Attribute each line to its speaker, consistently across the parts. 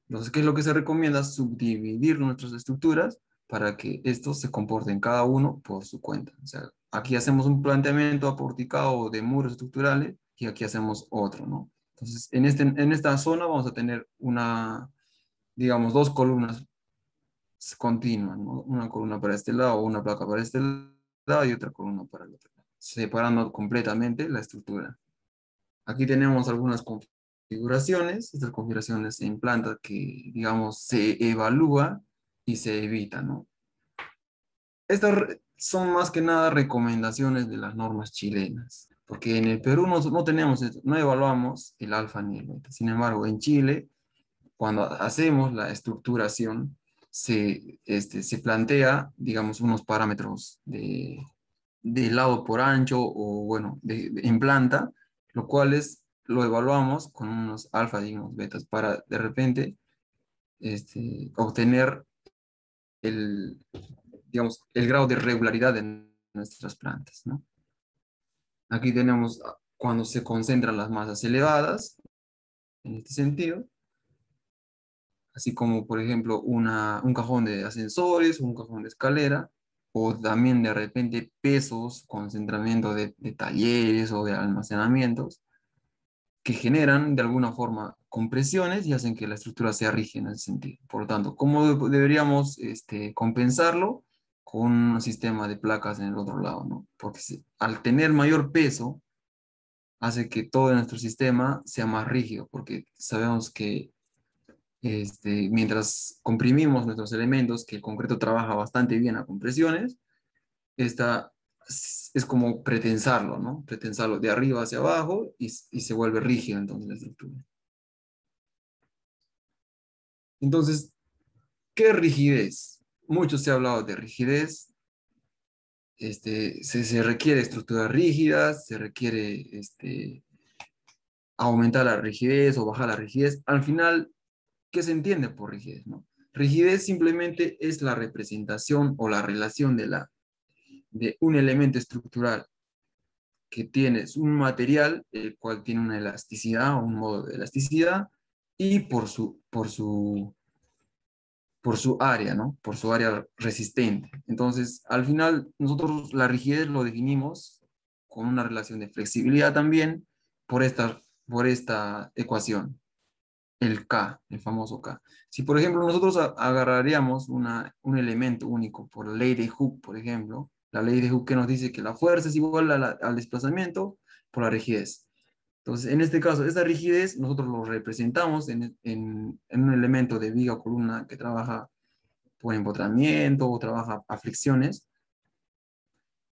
Speaker 1: Entonces, ¿qué es lo que se recomienda? Subdividir nuestras estructuras para que estos se comporten cada uno por su cuenta. O sea, aquí hacemos un planteamiento aporticado de muros estructurales y aquí hacemos otro, ¿no? Entonces, en esta zona vamos a tener digamos, dos columnas continuas, ¿no? Una columna para este lado, una placa para este lado y otra columna para el otro lado, separando completamente la estructura. Aquí tenemos algunas configuraciones. Estas configuraciones en planta que, digamos, se evalúa y se evita, ¿no? Estas son más que nada recomendaciones de las normas chilenas, porque en el Perú no tenemos esto, no evaluamos el alfa ni el beta. Sin embargo, en Chile, cuando hacemos la estructuración, se plantea, digamos, unos parámetros de lado por ancho o, bueno, en planta, lo cual lo evaluamos con unos alfa y unos betas para de repente obtener el, digamos, el grado de regularidad de nuestras plantas, ¿no? Aquí tenemos cuando se concentran las masas elevadas, en este sentido, así como por ejemplo un cajón de ascensores, un cajón de escalera, o también de repente pesos, concentramiento de talleres o de almacenamientos, que generan de alguna forma compresiones y hacen que la estructura sea rígida en ese sentido. Por lo tanto, ¿cómo deberíamos compensarlo? Con un sistema de placas en el otro lado, ¿no? Porque al tener mayor peso, hace que todo nuestro sistema sea más rígido, porque sabemos que mientras comprimimos nuestros elementos, que el concreto trabaja bastante bien a compresiones, esta es como pretensarlo, ¿no? Pretensarlo de arriba hacia abajo y se vuelve rígido entonces la estructura. Entonces, ¿qué rigidez? Mucho se ha hablado de rigidez. Se requiere estructuras rígidas, se requiere aumentar la rigidez o bajar la rigidez. Al final, ¿qué se entiende por rigidez, no? Rigidez simplemente es la representación o la relación de un elemento estructural que tiene un material, el cual tiene una elasticidad o un modo de elasticidad, y por su área, ¿no? Por su área resistente. Entonces, al final, nosotros la rigidez lo definimos con una relación de flexibilidad también por esta ecuación, el K, el famoso K. Si, por ejemplo, nosotros agarraríamos un elemento único por la ley de Hooke, por ejemplo, la ley de Hooke que nos dice que la fuerza es igual al desplazamiento por la rigidez. Entonces, en este caso, esta rigidez nosotros lo representamos en un elemento de viga o columna que trabaja por empotramiento o trabaja a fricciones.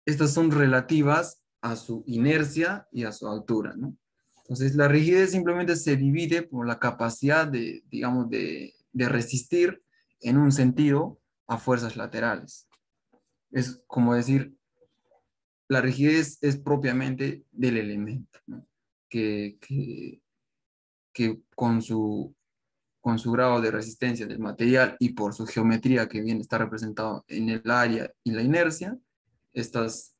Speaker 1: Estas son relativas a su inercia y a su altura, ¿no? Entonces, la rigidez simplemente se divide por la capacidad digamos, de resistir en un sentido a fuerzas laterales. Es como decir, la rigidez es propiamente del elemento, ¿no? que, que, que con su grado de resistencia del material y por su geometría que bien está representado en el área y la inercia, estas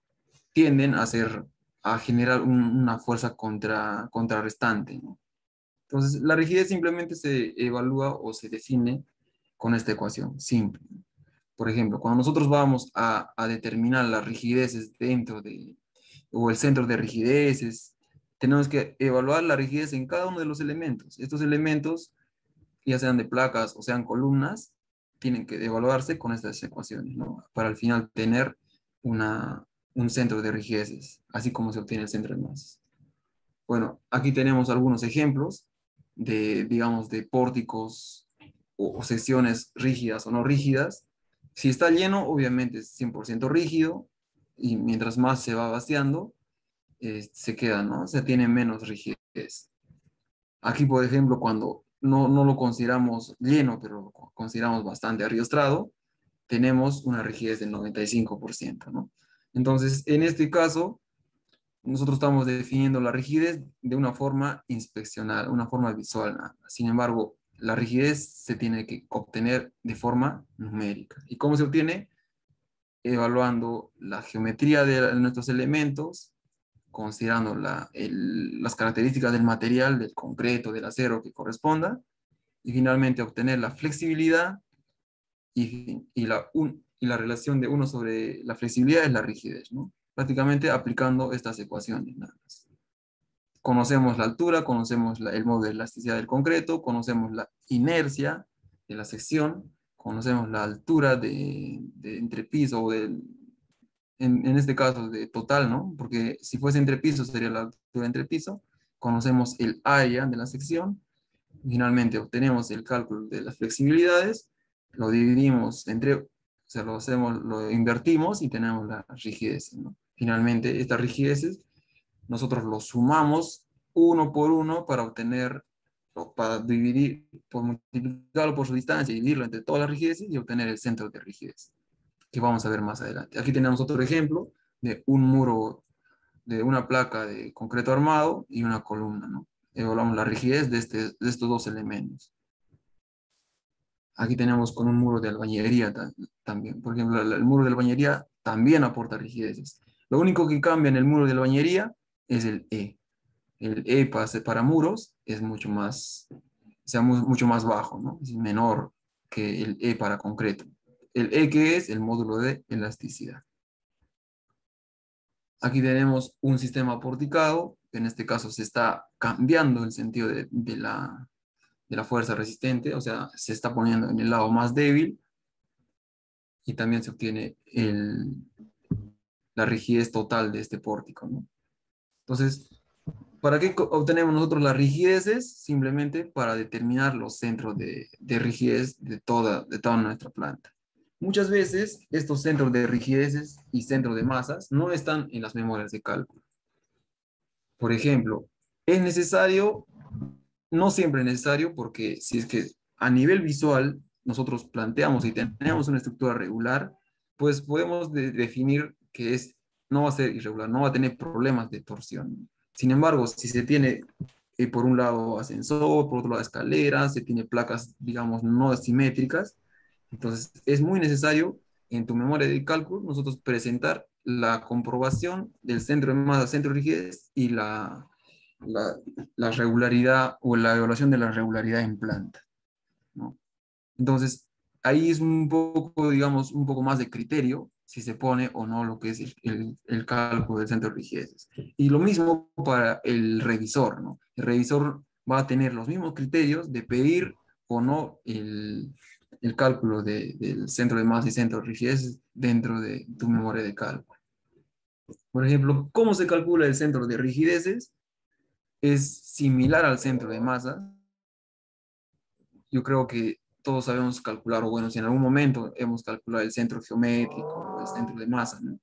Speaker 1: tienden a generar una fuerza contrarrestante, ¿no? Entonces, la rigidez simplemente se evalúa o se define con esta ecuación simple. Por ejemplo, cuando nosotros vamos a determinar las rigideces o el centro de rigideces, tenemos que evaluar la rigidez en cada uno de los elementos. Estos elementos, ya sean de placas o sean columnas, tienen que evaluarse con estas ecuaciones, ¿no? Para al final tener una, un centro de rigideces, así como se obtiene el centro de masas. Bueno, aquí tenemos algunos ejemplos digamos, de pórticos o secciones rígidas o no rígidas. Si está lleno, obviamente es 100% rígido y mientras más se va vaciando, se queda, ¿no? O sea, tiene menos rigidez. Aquí, por ejemplo, cuando no lo consideramos lleno, pero lo consideramos bastante arriostrado, tenemos una rigidez del 95%, ¿no? Entonces, en este caso, nosotros estamos definiendo la rigidez de una forma inspeccional, una forma visual, ¿no? Sin embargo, la rigidez se tiene que obtener de forma numérica. ¿Y cómo se obtiene? Evaluando la geometría de nuestros elementos, considerando las características del material, del concreto, del acero que corresponda, y finalmente obtener la flexibilidad y la relación de uno sobre la flexibilidad es la rigidez, ¿no? Prácticamente aplicando estas ecuaciones nada más. Conocemos la altura, conocemos el modo de elasticidad del concreto, conocemos la inercia de la sección, conocemos la altura de entrepiso o en este caso de total, ¿no? Porque si fuese entrepiso sería la altura de entrepiso, conocemos el área de la sección, finalmente obtenemos el cálculo de las flexibilidades, lo dividimos entre, o sea, lo invertimos y tenemos la rigidez, ¿no? Finalmente, estas rigideces nosotros lo sumamos uno por uno para obtener, o para dividir, por multiplicarlo por su distancia y dividirlo entre todas las rigideces y obtener el centro de rigidez, que vamos a ver más adelante. Aquí tenemos otro ejemplo de un muro, de una placa de concreto armado y una columna, ¿no? Evaluamos la rigidez de estos dos elementos. Aquí tenemos con un muro de albañilería también. Por ejemplo, el muro de albañilería también aporta rigideces. Lo único que cambia en el muro de albañilería es el E. El E para muros es mucho más, o sea, mucho más bajo, ¿no? Es menor que el E para concreto. El E que es el módulo de elasticidad. Aquí tenemos un sistema porticado, que en este caso se está cambiando el sentido de la fuerza resistente, o sea, se está poniendo en el lado más débil y también se obtiene la rigidez total de este pórtico, ¿no? Entonces, ¿para qué obtenemos nosotros las rigideces? Simplemente para determinar los centros de rigidez de toda nuestra planta. Muchas veces estos centros de rigideces y centros de masas no están en las memorias de cálculo. Por ejemplo, es necesario, no siempre es necesario, porque si es que a nivel visual nosotros planteamos y tenemos una estructura regular, pues podemos definir que no va a ser irregular, no va a tener problemas de torsión. Sin embargo, si se tiene por un lado ascensor, por otro lado escaleras, se tiene placas, digamos, no simétricas, entonces es muy necesario en tu memoria de cálculo nosotros presentar la comprobación del centro de masa, centro de rigidez y la, la regularidad o la evaluación de la regularidad en planta, ¿no? Entonces, ahí es un poco, digamos, un poco más de criterio si se pone o no lo que es el cálculo del centro de rigidez. Y lo mismo para el revisor, ¿no? El revisor va a tener los mismos criterios de pedir o no el cálculo del centro de masa y centro de rigidez dentro de tu memoria de cálculo. Por ejemplo, ¿cómo se calcula el centro de rigideces? Es similar al centro de masa. Yo creo que todos sabemos calcular, o bueno, si en algún momento hemos calculado el centro geométrico o el centro de masa, ¿no?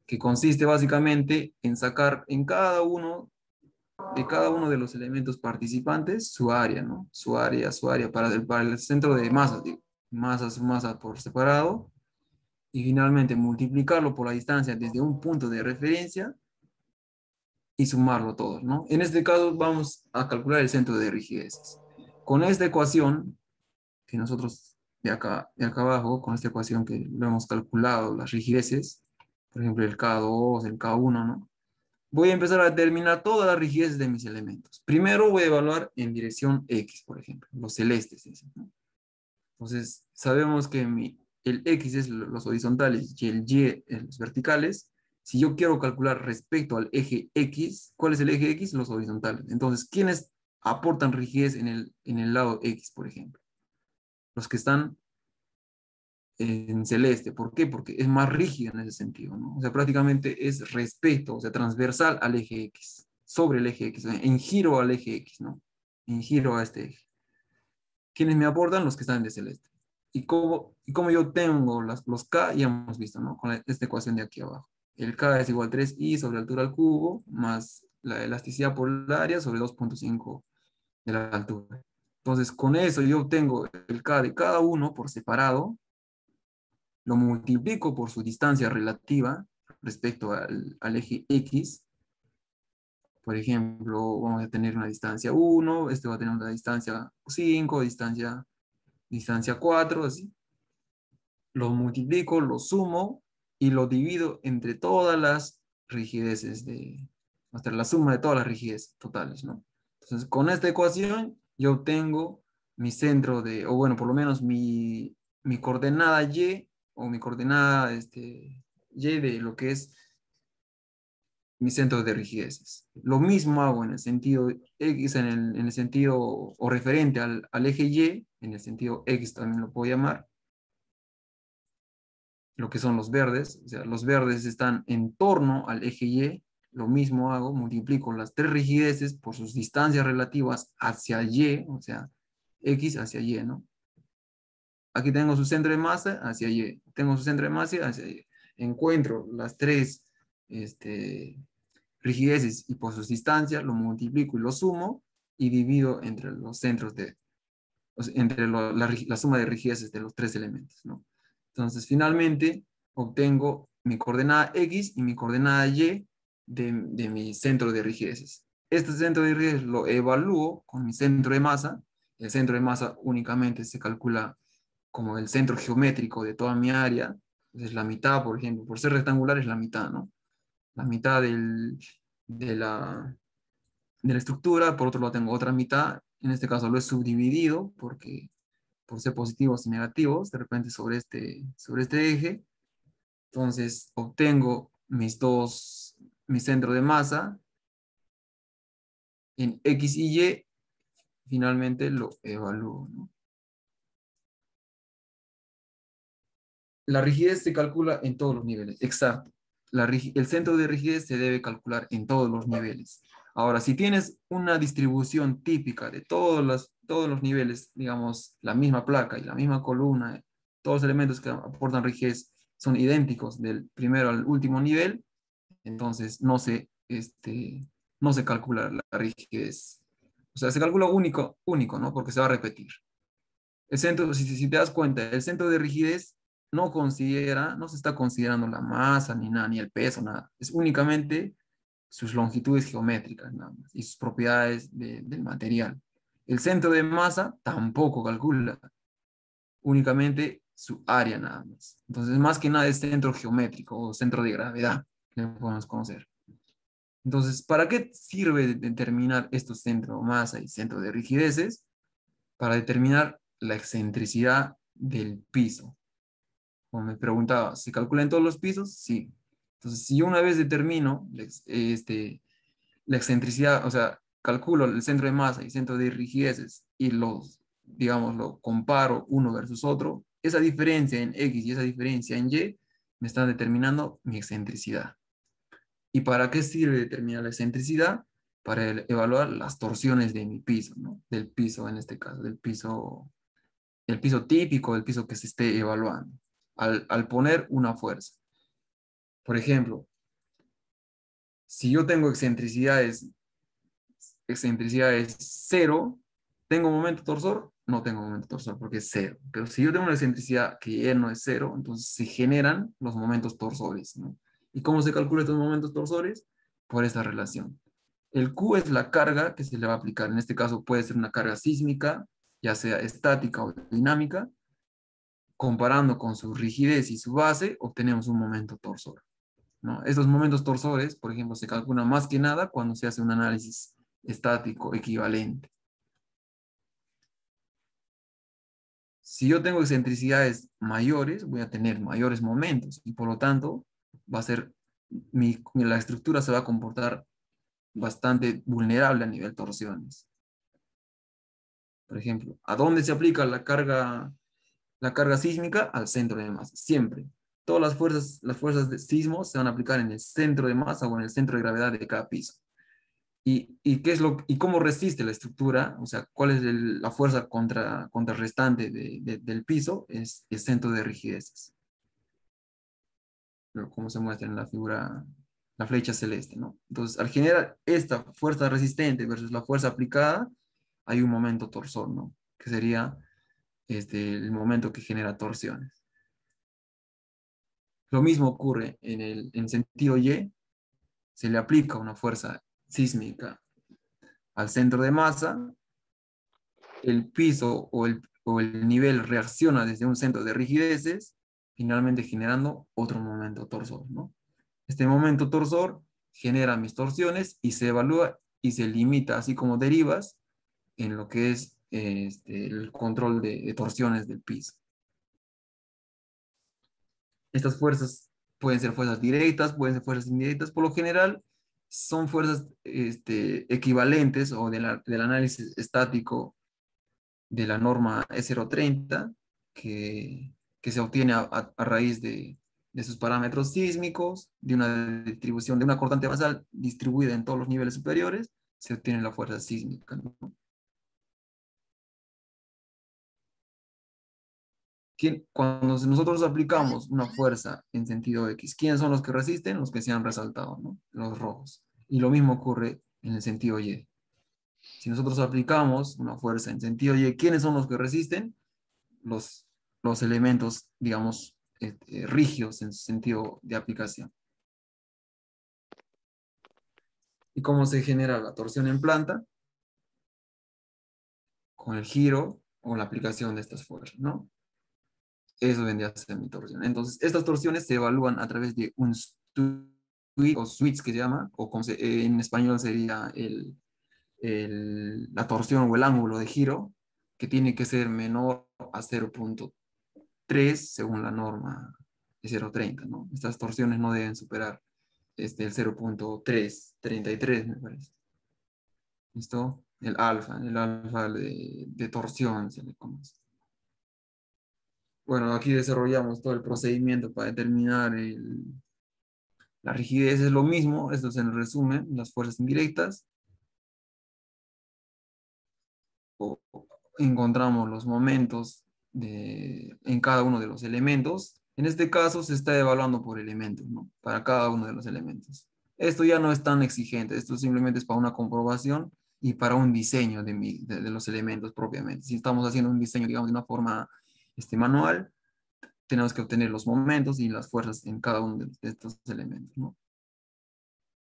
Speaker 1: Que consiste básicamente en sacar en cada uno de los elementos participantes su área, ¿no? Su área para el centro de masa, digo, su masa por separado, y finalmente multiplicarlo por la distancia desde un punto de referencia y sumarlo todo, ¿no? En este caso vamos a calcular el centro de rigideces. Con esta ecuación, que nosotros de acá abajo, con esta ecuación que lo hemos calculado, las rigideces, por ejemplo el K2, el K1, ¿no? Voy a empezar a determinar todas las rigideces de mis elementos. Primero voy a evaluar en dirección X, por ejemplo, los celestes, ¿no? Entonces, sabemos que el X es los horizontales y el Y es los verticales. Si yo quiero calcular respecto al eje X, ¿cuál es el eje X? Los horizontales. Entonces, ¿quiénes aportan rigidez en el lado X, por ejemplo? Los que están en celeste. ¿Por qué? Porque es más rígido en ese sentido, ¿no? O sea, prácticamente es respecto, o sea, transversal al eje X, sobre el eje X, en giro al eje X, ¿no? En giro a este eje. ¿Quiénes me aportan? Los que están de celeste. ¿Y cómo yo tengo los K? Ya hemos visto, ¿no? Con esta ecuación de aquí abajo. El K es igual a 3i sobre altura al cubo, más la elasticidad por el área sobre 2.5 de la altura. Entonces, con eso yo obtengo el K de cada uno por separado, lo multiplico por su distancia relativa respecto al eje X. Por ejemplo, vamos a tener una distancia 1, este va a tener una distancia 5, distancia 4, así. Lo multiplico, lo sumo y lo divido entre todas las rigideces, hasta la suma de todas las rigideces totales, ¿no? Entonces, con esta ecuación yo obtengo mi centro de, o bueno, por lo menos mi coordenada Y, o mi coordenada Y de lo que es mi centro de rigideces. Lo mismo hago en el sentido X, en el sentido, o referente al eje Y, en el sentido X también lo puedo llamar, lo que son los verdes, o sea, los verdes están en torno al eje Y, lo mismo hago, multiplico las tres rigideces por sus distancias relativas hacia Y, o sea, X hacia Y, ¿no? Aquí tengo su centro de masa hacia Y, tengo su centro de masa hacia Y. Encuentro las tres rigideces y por sus distancias, lo multiplico y lo sumo y divido entre los centros de, o sea, entre la suma de rigideces de los tres elementos, ¿no? Entonces, finalmente, obtengo mi coordenada X y mi coordenada Y de mi centro de rigideces. Este centro de rigideces lo evalúo con mi centro de masa. El centro de masa únicamente se calcula como el centro geométrico de toda mi área. Es la mitad, por ejemplo, por ser rectangular es la mitad, ¿no? La mitad de la estructura, por otro lado tengo otra mitad, en este caso lo he subdividido porque por ser positivos y negativos, de repente sobre este eje, entonces obtengo mi centro de masa en X y Y, finalmente lo evalúo, ¿no? La rigidez se calcula en todos los niveles, exacto. El centro de rigidez se debe calcular en todos los niveles. Ahora, si tienes una distribución típica de todos los niveles, digamos, la misma placa y la misma columna, todos los elementos que aportan rigidez son idénticos del primero al último nivel, entonces no se calcula la rigidez. O sea, se calcula único, ¿no? Porque se va a repetir. El centro, si te das cuenta, el centro de rigidez no se está considerando la masa, ni nada, ni el peso, nada. Es únicamente sus longitudes geométricas, nada más, y sus propiedades del material. El centro de masa tampoco calcula, únicamente su área nada más. Entonces, más que nada es centro geométrico o centro de gravedad, le podemos conocer. Entonces, ¿para qué sirve determinar estos centro de masa y centro de rigideces? Para determinar la excentricidad del piso. Como me preguntaba, ¿se calcula en todos los pisos? Sí. Entonces, si yo una vez determino la excentricidad, o sea, calculo el centro de masa y centro de rigideces y digamos, lo comparo uno versus otro, esa diferencia en X y esa diferencia en Y me están determinando mi excentricidad. ¿Y para qué sirve determinar la excentricidad? Para evaluar las torsiones de mi piso, ¿no? Del piso, en este caso, el piso típico, el piso que se esté evaluando, al poner una fuerza. Por ejemplo, si yo tengo excentricidades cero, ¿tengo momento torsor? No tengo momento torsor porque es cero. Pero si yo tengo una excentricidad que ya no es cero, entonces se generan los momentos torsores, ¿no? ¿Y cómo se calculan estos momentos torsores? Por esta relación. El Q es la carga que se le va a aplicar. En este caso puede ser una carga sísmica, ya sea estática o dinámica. Comparando con su rigidez y su base, obtenemos un momento torsor, ¿no? Estos momentos torsores, por ejemplo, se calculan más que nada cuando se hace un análisis estático equivalente. Si yo tengo excentricidades mayores, voy a tener mayores momentos y por lo tanto va a ser la estructura se va a comportar bastante vulnerable a nivel torsiones. Por ejemplo, ¿a dónde se aplica la carga sísmica? Al centro de masa, siempre. Todas las fuerzas de sismo se van a aplicar en el centro de masa o en el centro de gravedad de cada piso. ¿Y cómo resiste la estructura? O sea, ¿cuál es la fuerza contrarrestante del piso? Es el centro de rigideces, como se muestra en la figura, la flecha celeste, ¿no? Entonces, al generar esta fuerza resistente versus la fuerza aplicada, hay un momento torsor, ¿no? Que sería el momento que genera torsiones. Lo mismo ocurre en sentido Y, se le aplica una fuerza sísmica al centro de masa, el piso o el nivel reacciona desde un centro de rigideces, finalmente generando otro momento torsor, ¿no? Este momento torsor genera mis torsiones y se evalúa y se limita, así como derivas, en lo que es el control de torsiones del piso. Estas fuerzas pueden ser fuerzas directas, pueden ser fuerzas indirectas. Por lo general, son fuerzas equivalentes o del análisis estático de la norma E030 que se obtiene a raíz de sus parámetros sísmicos, de una distribución, de una cortante basal distribuida en todos los niveles superiores, se obtiene la fuerza sísmica, ¿no? Cuando nosotros aplicamos una fuerza en sentido X, ¿quiénes son los que resisten? Los que se han resaltado, ¿no? Los rojos. Y lo mismo ocurre en el sentido Y. Si nosotros aplicamos una fuerza en sentido Y, ¿quiénes son los que resisten? Los, los elementos, digamos, rígidos en su sentido de aplicación. ¿Y cómo se genera la torsión en planta? Con el giro o la aplicación de estas fuerzas, ¿no? Eso vendría a ser mi torsión. Entonces, estas torsiones se evalúan a través de un switch o switch que se llama, o como en español sería la torsión o el ángulo de giro, que tiene que ser menor a 0,3 según la norma de 0,30, ¿no? Estas torsiones no deben superar el 0,333, me parece. ¿Listo? El alfa de torsión se le conoce. Bueno, aquí desarrollamos todo el procedimiento para determinar la rigidez. Es lo mismo, esto es en resumen, las fuerzas indirectas. Encontramos los momentos en cada uno de los elementos. En este caso se está evaluando por elementos, ¿no? Para cada uno de los elementos. Esto ya no es tan exigente, esto simplemente es para una comprobación y para un diseño de los elementos propiamente. Si estamos haciendo un diseño, digamos, de una forma manual, tenemos que obtener los momentos y las fuerzas en cada uno de estos elementos, ¿no?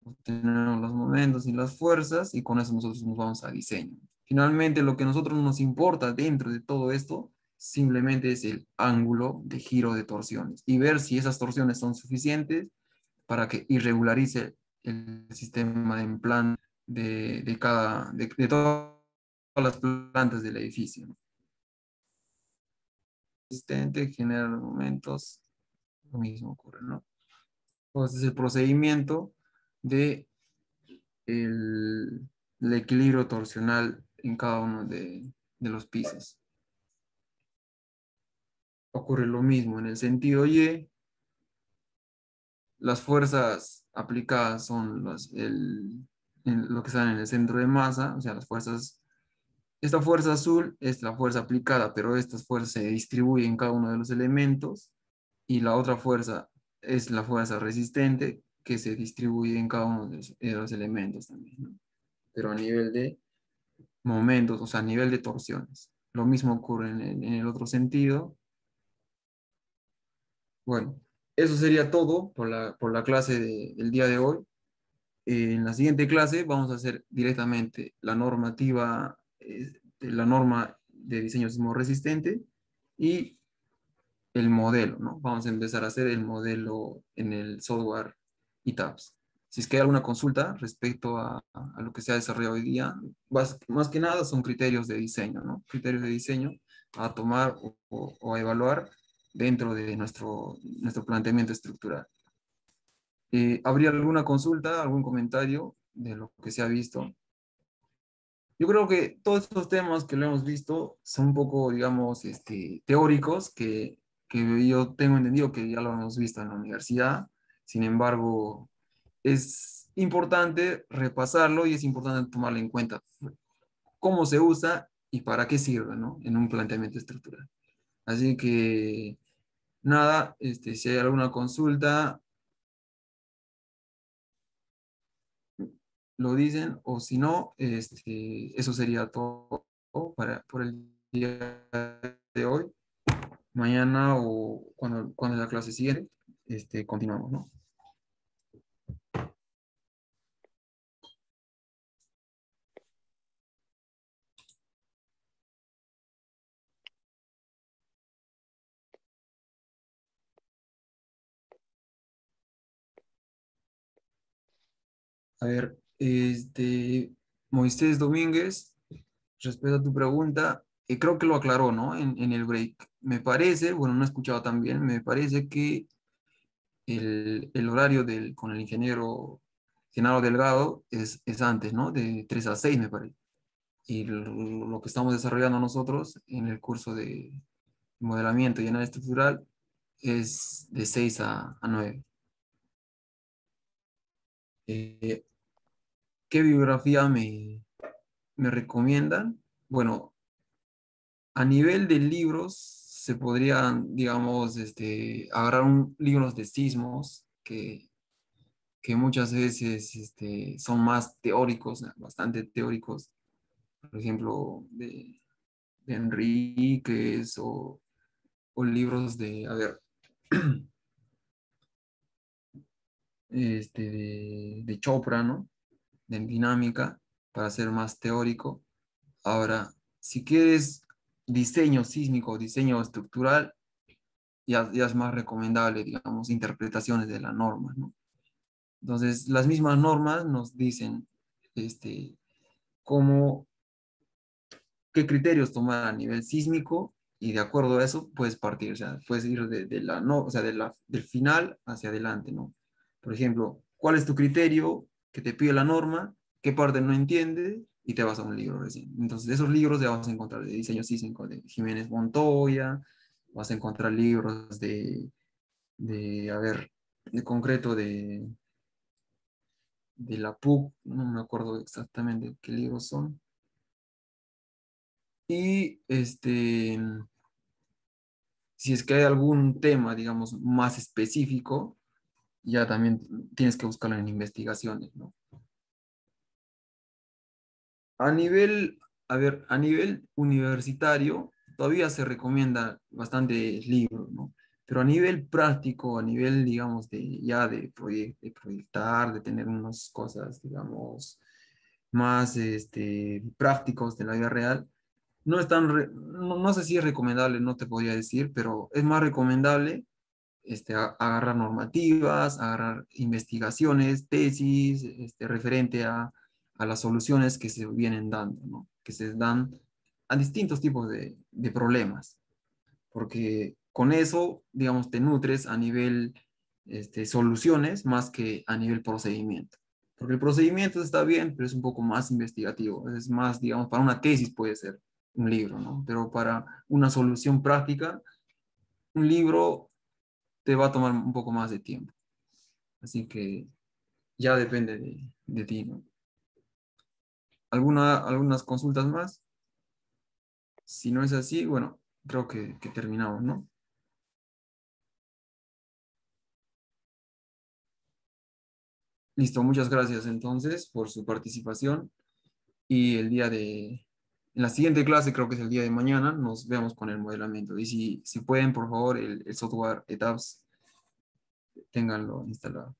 Speaker 1: Obtenemos los momentos y las fuerzas y con eso nosotros nos vamos a diseño. Finalmente, lo que a nosotros nos importa dentro de todo esto simplemente es el ángulo de giro de torsiones y ver si esas torsiones son suficientes para que irregularice el sistema de plan de todas las plantas del edificio, ¿no? Resistente, genera los momentos, lo mismo ocurre, ¿no? Entonces, el procedimiento de el, el equilibrio torsional en cada uno de los pisos. Ocurre lo mismo en el sentido Y, las fuerzas aplicadas son lo que están en el centro de masa, o sea, esta fuerza azul es la fuerza aplicada, pero estas fuerzas se distribuyen en cada uno de los elementos, y la otra fuerza es la fuerza resistente que se distribuye en cada uno de los elementos también, ¿no? Pero a nivel de momentos, o sea, a nivel de torsiones. Lo mismo ocurre en el otro sentido. Bueno, eso sería todo por la clase del día de hoy. En la siguiente clase vamos a hacer directamente la normativa, la norma de diseño sismo resistente y el modelo, ¿no? Vamos a empezar a hacer el modelo en el software ETABS. Si es que hay alguna consulta respecto a lo que se ha desarrollado hoy día, más que nada son criterios de diseño, ¿no? Criterios de diseño a tomar o a evaluar dentro de nuestro planteamiento estructural. ¿Habría alguna consulta, algún comentario de lo que se ha visto? Yo creo que todos estos temas que lo hemos visto son un poco, digamos, teóricos, que yo tengo entendido que ya lo hemos visto en la universidad. Sin embargo, es importante repasarlo y es importante tomarlo en cuenta cómo se usa y para qué sirve, ¿no? En un planteamiento estructural. Así que, nada, si hay alguna consulta, lo dicen, o si no, eso sería todo por el día de hoy. Mañana o cuando la clase siguiente, continuamos, ¿no? A ver, Moisés Domínguez, Respecto a tu pregunta, creo que lo aclaró, ¿no? En el break. Me parece, bueno, no he escuchado tan bien, me parece que el horario con el ingeniero Genaro Delgado es antes, ¿no? De 3 a 6 me parece. Y lo que estamos desarrollando nosotros en el curso de modelamiento y análisis estructural es de 6 a 9. Eh, ¿Qué bibliografía me recomiendan? Bueno, a nivel de libros, se podrían, digamos, agarrar libros de sismos que muchas veces son más teóricos, bastante teóricos, por ejemplo, de Enríquez o libros de, a ver, de Chopra, ¿no? De dinámica, para ser más teórico. Ahora, si quieres diseño sísmico, diseño estructural, ya es más recomendable, digamos, interpretaciones de la norma, ¿no? Entonces, las mismas normas nos dicen este, cómo, qué criterios tomar a nivel sísmico y de acuerdo a eso puedes partir, o sea, puedes ir de la, no, o sea, del final hacia adelante, ¿no? Por ejemplo, ¿cuál es tu criterio que te pide la norma? ¿Qué parte no entiendes? Y te vas a un libro recién. Entonces, esos libros ya vas a encontrar de diseño sísmico de Jiménez Montoya, vas a encontrar libros a ver, de concreto de la PUC, no me acuerdo exactamente qué libros son. Y si es que hay algún tema, digamos, más específico, ya también tienes que buscarlo en investigaciones, ¿no? A nivel, a ver, a nivel universitario, todavía se recomienda bastantes libros, ¿no? Pero a nivel práctico, a nivel, digamos, de proyectar, de tener unas cosas, digamos, más prácticos de la vida real, no es no sé si es recomendable, no te podría decir, pero es más recomendable agarrar normativas, agarrar investigaciones, tesis, referente a las soluciones que se vienen dando, ¿no? Que se dan a distintos tipos de problemas, porque con eso, digamos, te nutres a nivel soluciones más que a nivel procedimiento. Porque el procedimiento está bien, pero es un poco más investigativo, es más, digamos, para una tesis puede ser un libro, ¿no? Pero para una solución práctica, un libro te va a tomar un poco más de tiempo. Así que ya depende de ti, ¿no? Algunas consultas más? Si no es así, bueno, creo que terminamos, ¿no? Listo, muchas gracias entonces por su participación y en la siguiente clase, creo que es el día de mañana, nos vemos con el modelamiento. Y si pueden, por favor, el software ETABS, ténganlo instalado.